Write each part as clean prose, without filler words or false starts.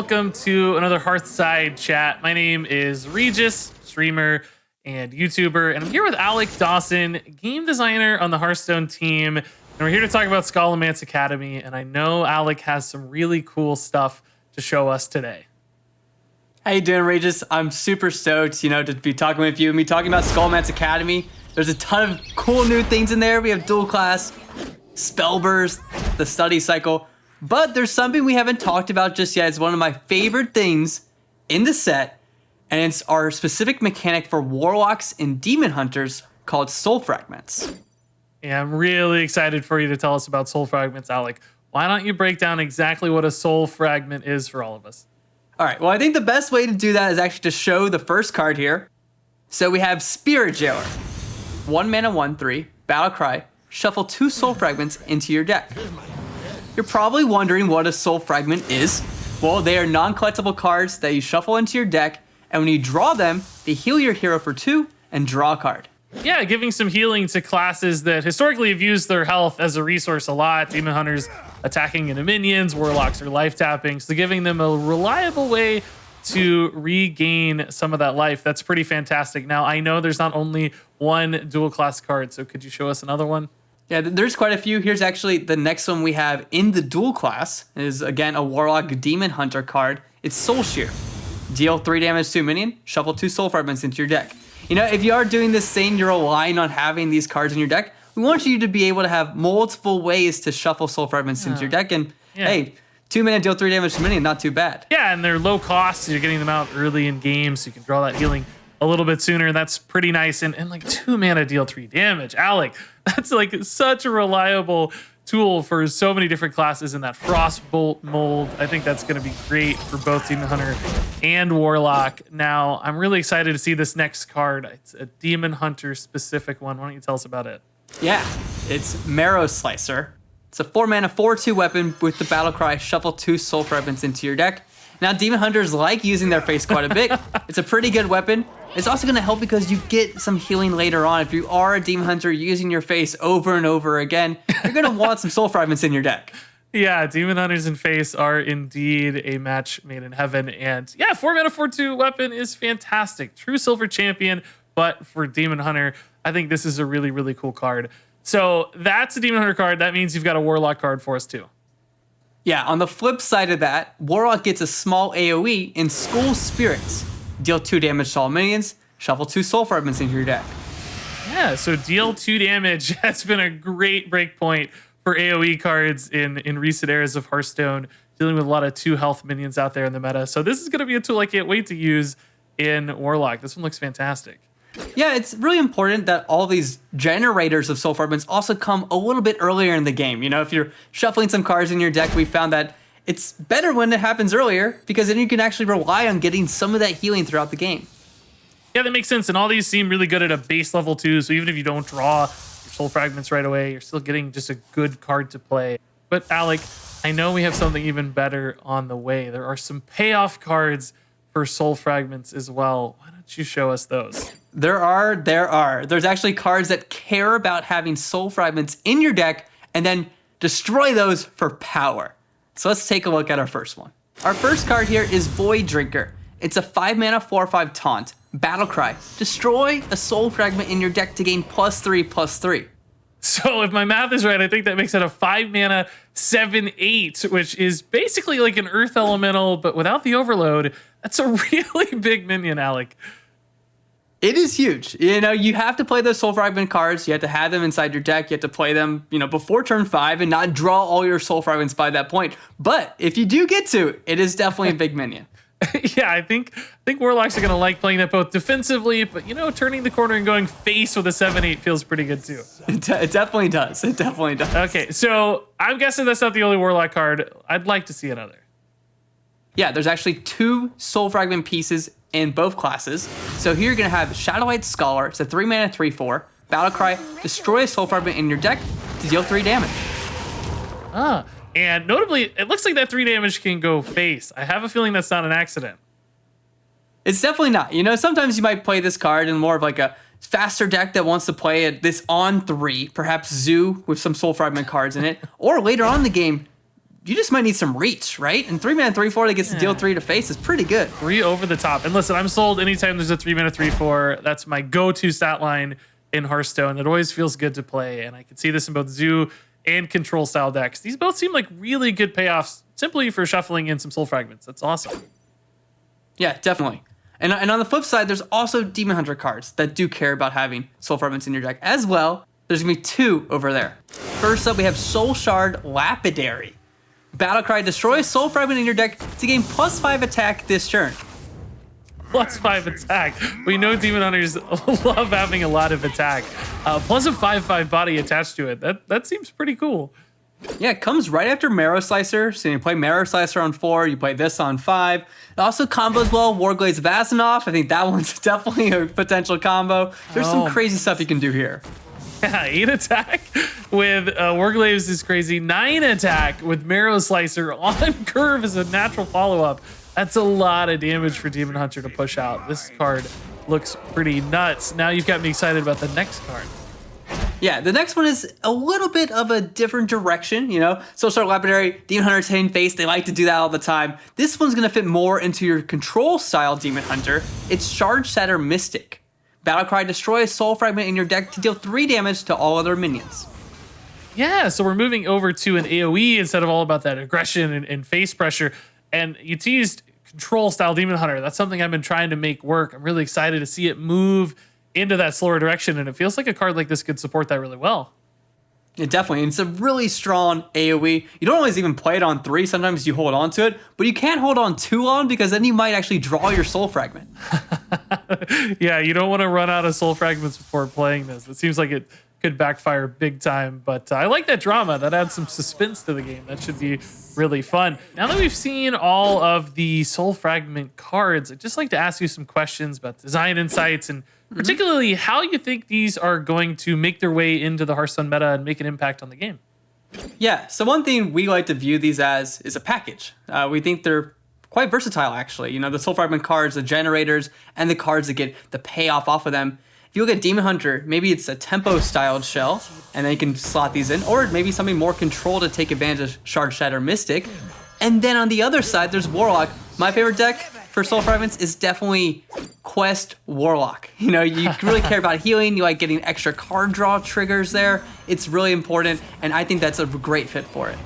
welcome to another Hearthside chat. My name is Regis, streamer and YouTuber, and I'm here with Alec Dawson, game designer on the Hearthstone team, and we're here to talk about Scholomance Academy, and I know Alec has some really cool stuff to show us today. How you doing, Regis? I'm super stoked, to be talking with you and me talking about Scholomance Academy. There's a ton of cool new things in there. We have dual class, spell burst, the study cycle, but there's something we haven't talked about just yet. It's one of my favorite things in the set, and it's our specific mechanic for warlocks and demon hunters called soul fragments. Yeah, I'm really excited for you to tell us about soul fragments, Alec. Why don't you break down exactly what a soul fragment is for all of us? All right, well, I think the best way to do that is actually to show the first card here. So we have Spirit Jailer. 1 mana, 1/3, battle cry, shuffle 2 soul fragments into your deck. You're probably wondering what a soul fragment is. Well, they are non-collectible cards that you shuffle into your deck, and when you draw them, they heal your hero for 2 and draw a card. Yeah, giving some healing to classes that historically have used their health as a resource a lot. Demon hunters attacking into minions, warlocks are life tapping, so giving them a reliable way to regain some of that life. That's pretty fantastic. Now, I know there's not only one dual class card, so could you show us another one? Yeah, there's quite a few. Here's actually the next one we have in the dual class. It is, again, a warlock demon hunter card. It's Soul Shear. Deal 3 damage to a minion, shuffle 2 soul fragments into your deck. If you are doing this thing, you're relying on having these cards in your deck, we want you to be able to have multiple ways to shuffle soul fragments into your deck. And hey, 2 mana, deal 3 damage to a minion, not too bad. Yeah, and they're low cost, so you're getting them out early in game, so you can draw that healing a little bit sooner. That's pretty nice. And like 2 mana, deal 3 damage. Alec, that's like such a reliable tool for so many different classes in that Frostbolt mold. I think that's going to be great for both Demon Hunter and Warlock. Now, I'm really excited to see this next card. It's a Demon Hunter specific one. Why don't you tell us about it? Yeah, it's Marrow Slicer. It's a 4 mana, 4/2 weapon with the battle cry, shuffle 2 soul fragments into your deck. Now, Demon Hunters like using their face quite a bit. It's a pretty good weapon. It's also going to help because you get some healing later on. If you are a Demon Hunter using your face over and over again, you're going to want some soul fragments in your deck. Yeah, Demon Hunters in face are indeed a match made in heaven. And yeah, 4 mana, 4/2 weapon is fantastic. True silver champion, but for Demon Hunter, I think this is a really, really cool card. So that's a Demon Hunter card. That means you've got a Warlock card for us too. Yeah, on the flip side of that, Warlock gets a small AoE in School Spirits. Deal 2 damage to all minions, shuffle 2 soul fragments into your deck. Yeah, so deal 2 damage has been a great breakpoint for AoE cards in recent eras of Hearthstone, dealing with a lot of 2 health minions out there in the meta. So this is going to be a tool I can't wait to use in Warlock. This one looks fantastic. Yeah, it's really important that all these generators of soul fragments also come a little bit earlier in the game. If you're shuffling some cards in your deck, we found that it's better when it happens earlier because then you can actually rely on getting some of that healing throughout the game. Yeah, that makes sense. And all these seem really good at a base level too. So even if you don't draw your soul fragments right away, you're still getting just a good card to play. But Alec, I know we have something even better on the way. There are some payoff cards for soul fragments as well. Why don't you show us those? There are. There's actually cards that care about having soul fragments in your deck and then destroy those for power. So let's take a look at our first one. Our first card here is Void Drinker. It's a 5 mana, 4/5 taunt. Battle cry. Destroy a soul fragment in your deck to gain +3/+3. So if my math is right, I think that makes it a 5 mana, 7/8, which is basically like an Earth Elemental, but without the overload. That's a really big minion, Alec. It is huge. You have to play those soul fragment cards. You have to have them inside your deck. You have to play them, before turn 5 and not draw all your soul fragments by that point. But if you do get to, it is definitely a big minion. Yeah, I think Warlocks are going to like playing that both defensively, but turning the corner and going face with a 7/8 feels pretty good too. It definitely does. It definitely does. Okay, so I'm guessing that's not the only Warlock card. I'd like to see another. Yeah, there's actually 2 soul fragment pieces in both classes. So here you're going to have Shadowlight Scholar. It's a 3 mana, 3/4. Battle cry, destroy a soul fragment in your deck to deal 3 damage. And notably, it looks like that 3 damage can go face. I have a feeling that's not an accident. It's definitely not. Sometimes you might play this card in more of like a faster deck that wants to play this on 3, perhaps Zoo with some soul fragment cards in it. Or later on in the game, you just might need some reach, right? And 3-mana 3/4 that gets to deal 3 to face is pretty good. 3 over the top. And listen, I'm sold anytime there's a 3-mana 3/4. That's my go-to stat line in Hearthstone. It always feels good to play, and I can see this in both Zoo and Control style decks. These both seem like really good payoffs simply for shuffling in some Soul Fragments. That's awesome. Yeah, definitely. And on the flip side, there's also Demon Hunter cards that do care about having Soul Fragments in your deck as well. There's going to be 2 over there. First up, we have Soul Shard Lapidary. Battlecry, destroy a Soul Fragment in your deck to gain +5 attack this turn. +5 attack. We know Demon Hunters love having a lot of attack. Plus a 5/5 body attached to it. That seems pretty cool. Yeah, it comes right after Marrow Slicer. So you play Marrow Slicer on 4, you play this on 5. It also combos well Warglaze Vasanov. I think that one's definitely a potential combo. There's some crazy stuff you can do here. Yeah, 8 attack with Warglaves is crazy. 9 attack with Marrow Slicer on curve is a natural follow-up. That's a lot of damage for Demon Hunter to push out. This card looks pretty nuts. Now you've got me excited about the next card. Yeah, the next one is a little bit of a different direction, you know? Soul Shard Lapidary, Demon Hunter's hitting face, they like to do that all the time. This one's gonna fit more into your control style Demon Hunter. It's Shard Shatter Mystic. Battlecry, destroy a Soul Fragment in your deck to deal 3 damage to all other minions. Yeah, so we're moving over to an AoE instead of all about that aggression and face pressure. And you teased control style Demon Hunter. That's something I've been trying to make work. I'm really excited to see it move into that slower direction, and it feels like a card like this could support that really well. Yeah, definitely. And it's a really strong AoE. You don't always even play it on 3. Sometimes you hold on to it, but you can't hold on too long because then you might actually draw your Soul Fragment. Yeah, you don't want to run out of Soul Fragments before playing this. It seems like it could backfire big time, but I like that drama. That adds some suspense to the game. That should be really fun. Now that we've seen all of the Soul Fragment cards, I'd just like to ask you some questions about design insights and particularly how you think these are going to make their way into the Hearthstone meta and make an impact on the game. Yeah, so one thing we like to view these as is a package. We think they're quite versatile, actually. You know, the Soul Fragment cards, the generators, and the cards that get the payoff off of them. If you look at Demon Hunter, maybe it's a tempo-styled shell, and then you can slot these in, or maybe something more control to take advantage of Shard Shatter Mystic. And then on the other side, there's Warlock. My favorite deck for Soul Fragments is definitely Quest Warlock. You know, you really care about healing, you like getting extra card draw triggers there. It's really important, and I think that's a great fit for it.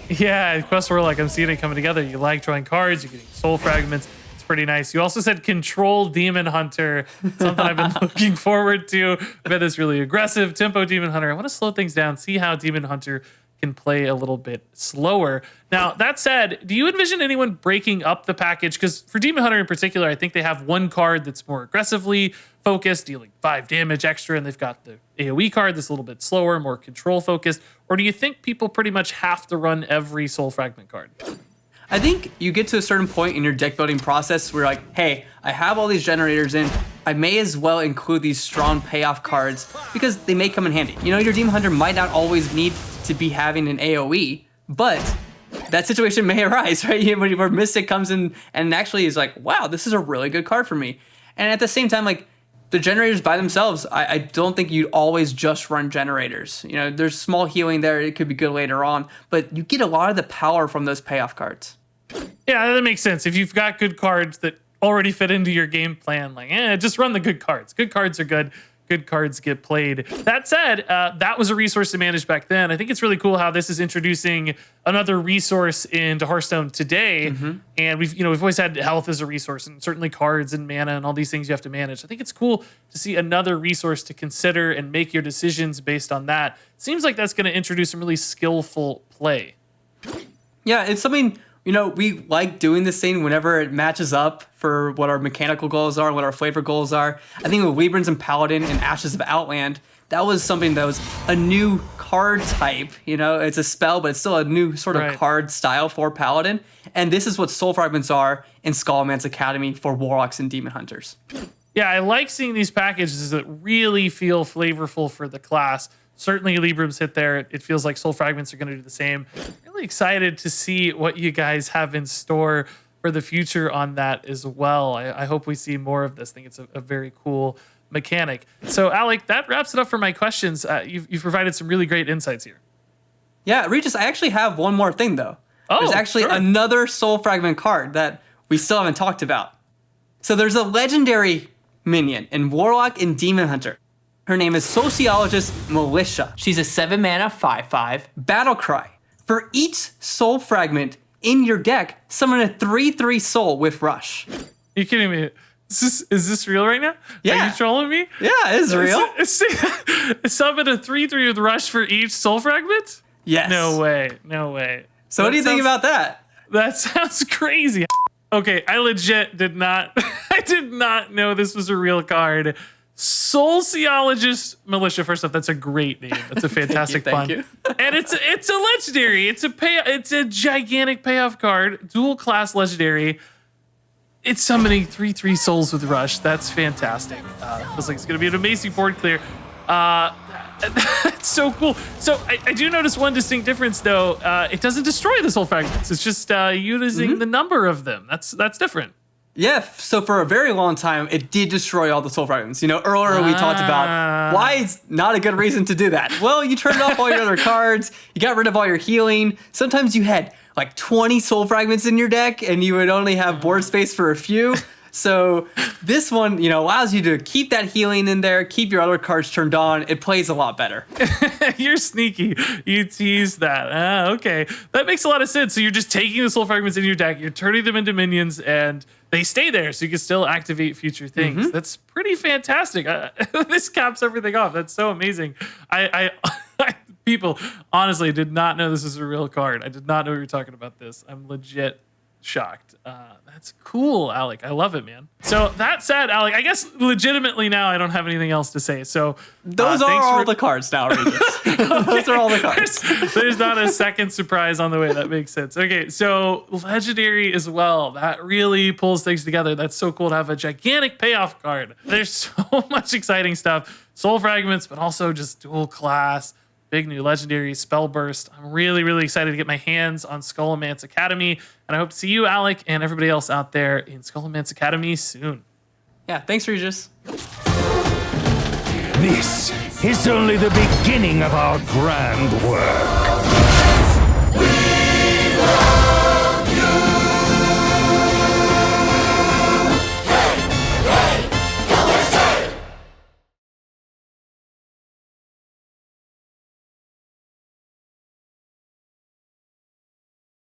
Yeah, Quest Warlock, I'm seeing it coming together. You like drawing cards, you're getting Soul Fragments. Pretty nice. You also said control Demon Hunter, something I've been looking forward to. I bet it's really aggressive tempo Demon Hunter. I want to slow things down, see how Demon Hunter can play a little bit slower. Now, that said, do you envision anyone breaking up the package? Because for Demon Hunter in particular, I think they have one card that's more aggressively focused, dealing 5 damage extra, and they've got the AoE card that's a little bit slower, more control focused. Or do you think people pretty much have to run every Soul Fragment card? I think you get to a certain point in your deck building process where you're like, hey, I have all these generators in. I may as well include these strong payoff cards because they may come in handy. You know, your Demon Hunter might not always need to be having an AoE, but that situation may arise, right? Where Mystic comes in and actually is like, wow, this is a really good card for me. And at the same time, like, the generators by themselves, I don't think you'd always just run generators. You know, there's small healing there. It could be good later on, but you get a lot of the power from those payoff cards. Yeah, that makes sense. If you've got good cards that already fit into your game plan, like, just run the good cards. Good cards are good. Good cards get played. That said, that was a resource to manage back then. I think it's really cool how this is introducing another resource into Hearthstone today. And we've always had health as a resource, and certainly cards and mana and all these things you have to manage. I think it's cool to see another resource to consider and make your decisions based on that. Seems like that's going to introduce some really skillful play. Yeah, it's something. You know, we like doing this thing whenever it matches up for what our mechanical goals are, what our flavor goals are. I think with Weebrins and Paladin and Ashes of Outland, that was something that was a new card type. You know, it's a spell, but it's still a new sort of card style for Paladin. And this is what Soul Fragments are in Skullman's Academy for Warlocks and Demon Hunters. Yeah, I like seeing these packages that really feel flavorful for the class. Certainly Librams hit there. It feels like Soul Fragments are going to do the same. Really excited to see what you guys have in store for the future on that as well. I hope we see more of this. I think it's a very cool mechanic. So, Alec, that wraps it up for my questions. You've provided some really great insights here. Yeah, Regis, I actually have one more thing, though. there's actually another soul fragment card that we still haven't talked about. So there's a legendary minion in Warlock and Demon Hunter. Her name is Sociologist Militia. She's a 7-mana 5/5 battle cry. For each soul fragment in your deck, summon a 3/3 soul with Rush. Are you kidding me? Is this real right now? Yeah. Are you trolling me? Yeah, it is real. Summon a 3/3 with Rush for each soul fragment? Yes. No way. So what do you think about that? That sounds crazy. Okay, I legit did not know this was a real card. Sociologist Militia. First off, that's a great name. That's a fantastic Thank you. And it's a legendary. It's a gigantic payoff card. Dual class legendary. It's summoning 3/3 souls with Rush. That's fantastic. Feels like it's gonna be an amazing board clear. It's so cool. So I do notice one distinct difference though. It doesn't destroy the soul fragments. It's just using the number of them. That's different. Yeah, so for a very long time, it did destroy all the soul fragments. You know, earlier we talked about why it's not a good reason to do that. Well, you turned off all your other cards, you got rid of all your healing. Sometimes you had like 20 soul fragments in your deck and you would only have board space for a few. So this one, you know, allows you to keep that healing in there, keep your other cards turned on. It plays a lot better. You're sneaky. You teased that. Okay. That makes a lot of sense. So you're just taking the soul fragments in your deck, you're turning them into minions, and they stay there so you can still activate future things. That's pretty fantastic. This caps everything off. That's so amazing. I people honestly did not know this was a real card. I did not know we were talking about this. I'm legit shocked. That's cool, Alec. I love it, man. So that said, Alec, I guess legitimately now I don't have anything else to say. So those are all the cards now, Regis. Those are all the cards. There's not a second surprise on the way. That makes sense. Okay, so legendary as well. That really pulls things together. That's so cool to have a gigantic payoff card. There's so much exciting stuff. Soul fragments, but also just dual class. Big new legendary spell burst. I'm really, really excited to get my hands on Scholomance Academy, and I hope to see you, Alec, and everybody else out there in Scholomance Academy soon. Yeah, thanks, Regis. This is only the beginning of our grand work.